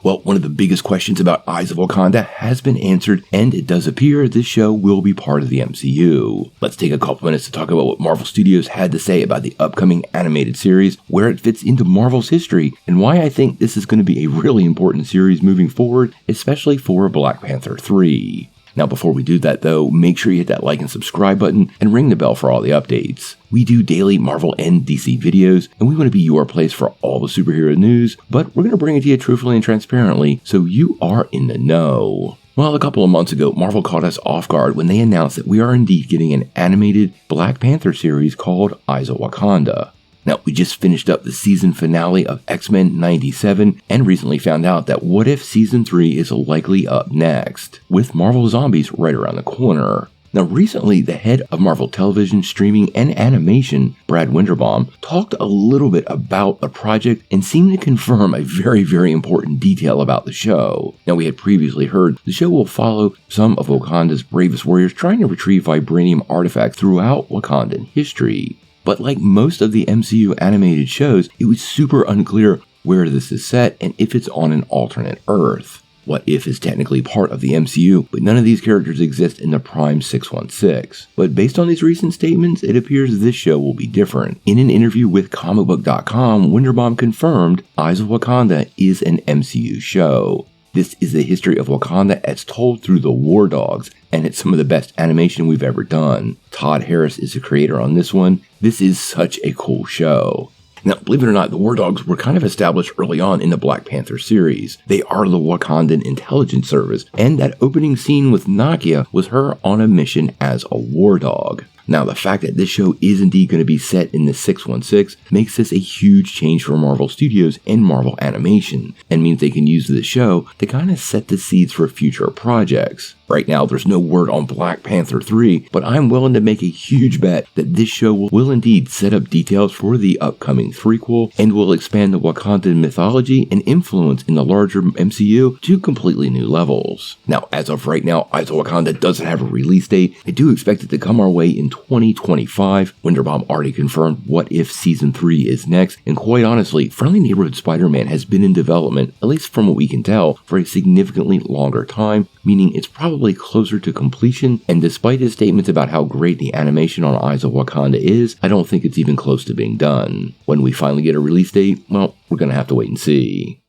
Well, one of the biggest questions about Eyes of Wakanda has been answered, and it does appear this show will be part of the MCU. Let's take a couple minutes to talk about what Marvel Studios had to say about the upcoming animated series, where it fits into Marvel's history, and why I think this is going to be a really important series moving forward, especially for Black Panther 3. Now, before we do that though, make sure you hit that like and subscribe button and ring the bell for all the updates. We do daily Marvel and DC videos, and we want to be your place for all the superhero news, but we're going to bring it to you truthfully and transparently, so you are in the know. Well, a couple of months ago, Marvel caught us off guard when they announced that we are indeed getting an animated Black Panther series called Eyes of Wakanda. Now, we just finished up the season finale of X-Men 97 and recently found out that What If Season 3 is likely up next, with Marvel Zombies right around the corner. Now, recently, the head of Marvel Television, Streaming, and Animation, Brad Winterbaum, talked a little bit about the project and seemed to confirm a very, very important detail about the show. Now, we had previously heard the show will follow some of Wakanda's bravest warriors trying to retrieve vibranium artifacts throughout Wakandan history. But like most of the MCU animated shows, it was super unclear where this is set and if it's on an alternate Earth. What If is technically part of the MCU, but none of these characters exist in the Prime 616. But based on these recent statements, it appears this show will be different. In an interview with comicbook.com, Winterbaum confirmed Eyes of Wakanda is an MCU show. This is the history of Wakanda as told through the War Dogs, and it's some of the best animation we've ever done. Todd Harris is the creator on this one. This is such a cool show. Now, believe it or not, the War Dogs were kind of established early on in the Black Panther series. They are the Wakandan intelligence service, and that opening scene with Nakia was her on a mission as a war dog. Now, the fact that this show is indeed going to be set in the 616 makes this a huge change for Marvel Studios and Marvel Animation, and means they can use this show to kind of set the seeds for future projects. Right now, there's no word on Black Panther 3, but I'm willing to make a huge bet that this show will indeed set up details for the upcoming threequel and will expand the Wakandan mythology and influence in the larger MCU to completely new levels. Now, as of right now, Eyes of Wakanda doesn't have a release date. I do expect it to come our way in 2025. Winterbaum already confirmed What If Season 3 is next, and quite honestly, Friendly Neighborhood Spider-Man has been in development, at least from what we can tell, for a significantly longer time, meaning it's probably closer to completion, and despite his statements about how great the animation on Eyes of Wakanda is, I don't think it's even close to being done. When we finally get a release date, well, we're gonna have to wait and see.